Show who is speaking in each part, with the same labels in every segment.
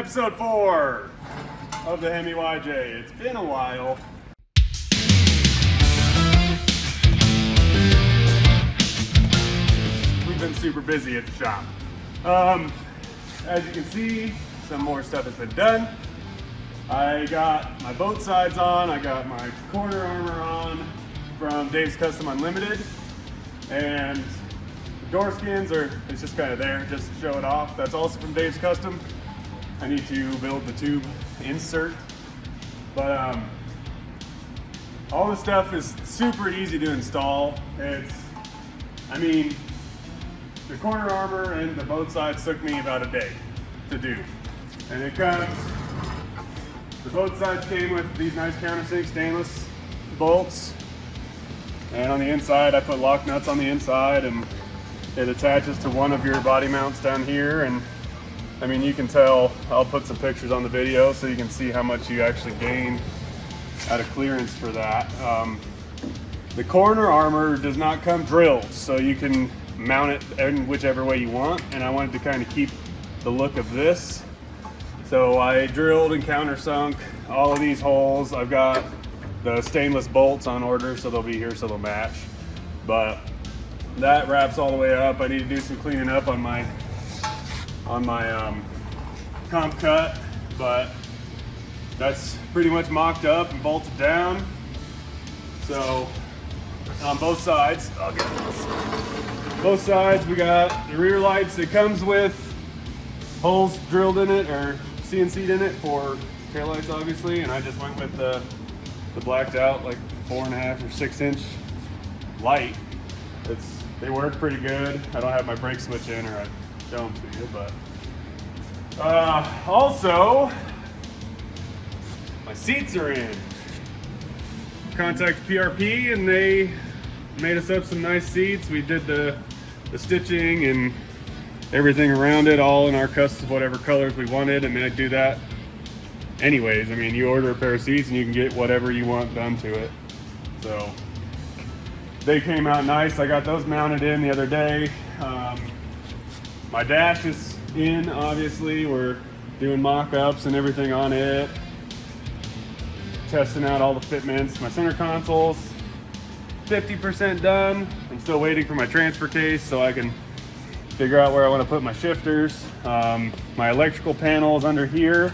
Speaker 1: Episode 4 of the Hemi YJ. It's been a while. We've been super busy at the shop. As you can see, some more stuff has been done. I got my boat sides on, I got my corner armor on from Dave's Custom Unlimited, and the door skins it's just kind of there just to show it off. That's also from Dave's Custom. I need to build the tube insert, but all the stuff is super easy to install. The corner armor and the boat sides took me about a day to do, and the boat sides came with these nice countersink stainless bolts, and on the inside I put lock nuts on the inside, and it attaches to one of your body mounts down here. And you can tell, I'll put some pictures on the video so you can see how much you actually gain out of clearance for that. The corner armor does not come drilled, so you can mount it in whichever way you want, and I wanted to kind of keep the look of this. So I drilled and countersunk all of these holes. I've got the stainless bolts on order, so they'll be here so they'll match. But that wraps all the way up. I need to do some cleaning up on my comp cut, but that's pretty much mocked up and bolted down. So on both sides, both sides we got the rear lights. It comes with holes drilled in it or CNC'd in it for tail lights, obviously, and I just went with the blacked out like 4.5 or 6 inch light. They work pretty good. I don't have my brake switch in, or I'd show them to you, but also my seats are in. Contacted PRP and they made us up some nice seats. We did the stitching and everything around it all in our custom, whatever colors we wanted, and I do that anyways. You order a pair of seats and you can get whatever you want done to it. So they came out nice. I got those mounted in the other day. My dash is in, obviously. We're doing mock-ups and everything on it. Testing out all the fitments. My center console's 50% done. I'm still waiting for my transfer case so I can figure out where I want to put my shifters. My electrical panel is under here.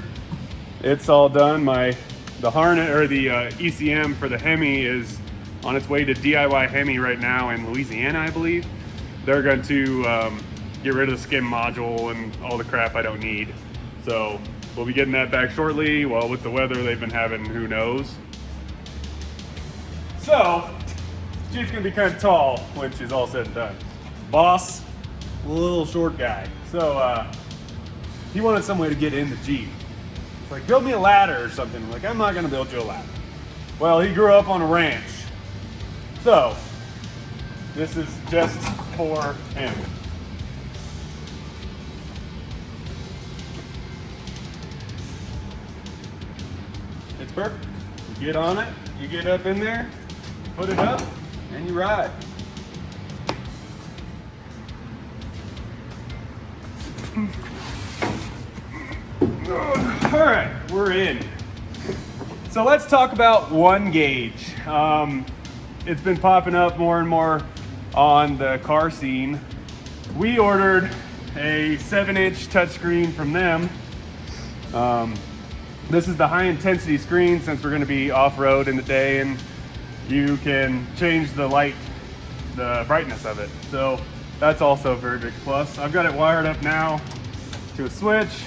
Speaker 1: It's all done. The harness, or the ECM for the Hemi, is on its way to DIY Hemi right now in Louisiana, I believe. They're going to get rid of the skim module and all the crap I don't need. So we'll be getting that back shortly. Well, with the weather they've been having, who knows. So she's going to be kind of tall when she's all said and done. Boss, a little short guy. So he wanted some way to get in the Jeep. It's like, build me a ladder or something. I'm like, I'm not going to build you a ladder. Well, he grew up on a ranch. So this is just for him. It's perfect. You get on it, you get up in there, put it up, and you ride. All right, we're in. So let's talk about one gauge. It's been popping up more and more on the car scene. We ordered a 7-inch touchscreen from them. This is the high intensity screen, since we're going to be off-road in the day, and you can change the brightness of it. So that's also a very big plus. I've got it wired up now to a switch.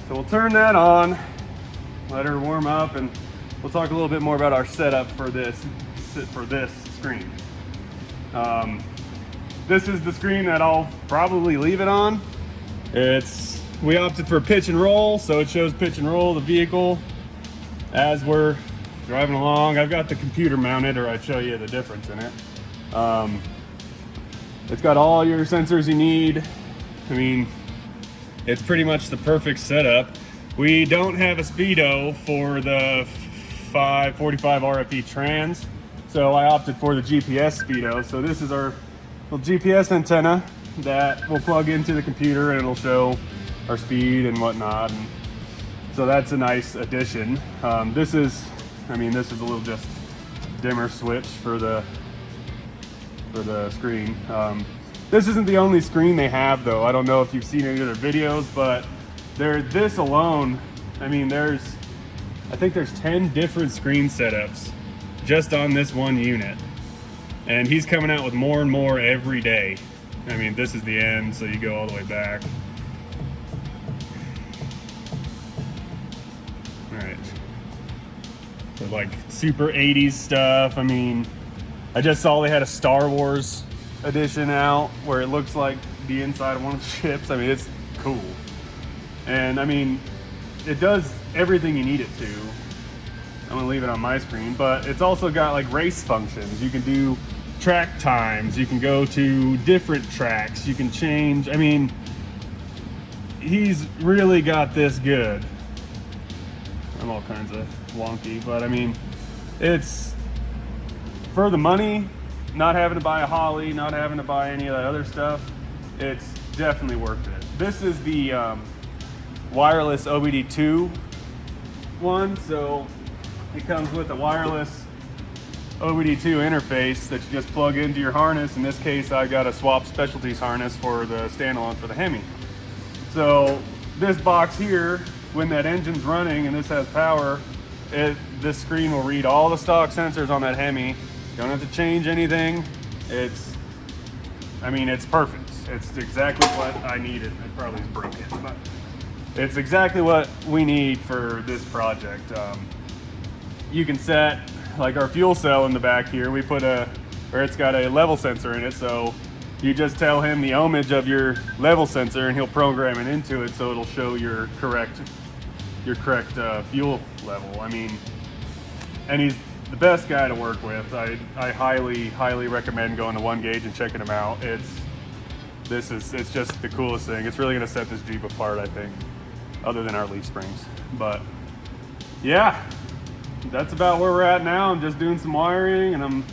Speaker 1: So we'll turn that on, let her warm up, and we'll talk a little bit more about our setup for this screen. This is the screen that I'll probably leave it on. We opted for pitch and roll, so it shows pitch and roll the vehicle as we're driving along. I've got the computer mounted, or I'd show you the difference in it. It's got all your sensors you need. It's pretty much the perfect setup. We don't have a speedo for the 545 RFE trans, so I opted for the GPS speedo. So this is our little GPS antenna that will plug into the computer, and it'll show our speed and whatnot. And so that's a nice addition. This is a little just dimmer switch for the screen. This isn't the only screen they have though. I don't know if you've seen any of their videos, but this alone, I think there's 10 different screen setups just on this one unit. And he's coming out with more and more every day. I mean, this is the end, so you go all the way back. All right. So like super 80s stuff. I mean, I just saw they had a Star Wars edition out where it looks like the inside of one of the ships. I mean, it's cool. And I mean, it does everything you need it to. I'm gonna leave it on my screen, but it's also got like race functions. You can do track times, you can go to different tracks, you can change. I mean, he's really got this good. I'm all kinds of wonky, but I mean, it's for the money, not having to buy a Holly, not having to buy any of that other stuff, it's definitely worth it. This is the wireless OBD2 one, so it comes with a wireless OBD2 interface that you just plug into your harness. In this case, I got a Swap Specialties harness for the standalone for the Hemi. So this box here, when that engine's running and this has power, this screen will read all the stock sensors on that Hemi. You don't have to change anything. It's perfect. It's exactly what I needed. It probably is broken, but it's exactly what we need for this project. You can set like our fuel cell in the back here. It's got a level sensor in it, so you just tell him the ohmage of your level sensor and he'll program it into it so it'll show your correct fuel level. I mean, and he's the best guy to work with. I highly recommend going to One Gauge and checking him out. It's just the coolest thing. It's really gonna set this Jeep apart, I think, other than our leaf springs. But yeah, that's about where we're at now. I'm just doing some wiring and I'm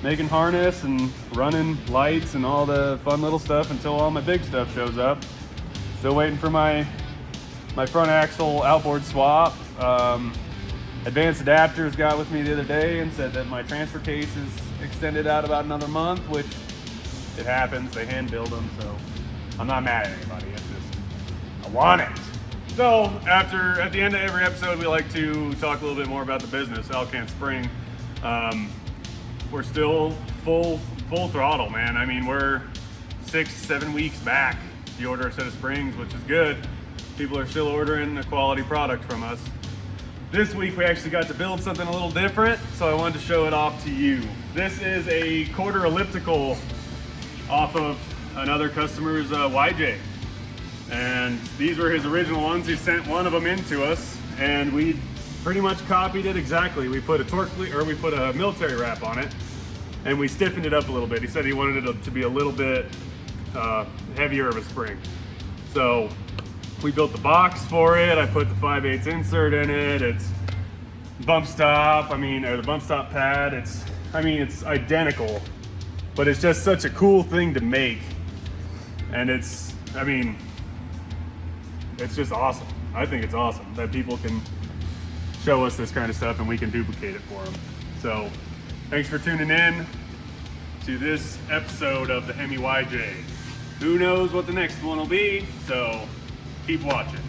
Speaker 1: making harness and running lights and all the fun little stuff until all my big stuff shows up. Still waiting for my front axle outboard swap. Advanced Adapters got with me the other day and said that my transfer case is extended out about another month, which it happens. They hand build them, so I'm not mad at anybody. It's just, I want it. So at the end of every episode, we like to talk a little bit more about the business, Alcan Spring. We're still full throttle, man. I mean, we're 6-7 weeks back. You order a set of springs, which is good. People are still ordering a quality product from us. This week we actually got to build something a little different, so I wanted to show it off to you. This is a quarter elliptical off of another customer's YJ. And these were his original ones. He sent one of them in to us, and we pretty much copied it exactly. We put a military wrap on it, and we stiffened it up a little bit. He said he wanted it to be a little bit heavier of a spring. So we built the box for it. I put the 5/8 insert in it. It's bump stop, or the bump stop pad. It's identical, but it's just such a cool thing to make. And it's just awesome. I think it's awesome that people can show us this kind of stuff and we can duplicate it for them. So thanks for tuning in to this episode of the Hemi YJ. Who knows what the next one will be, so keep watching.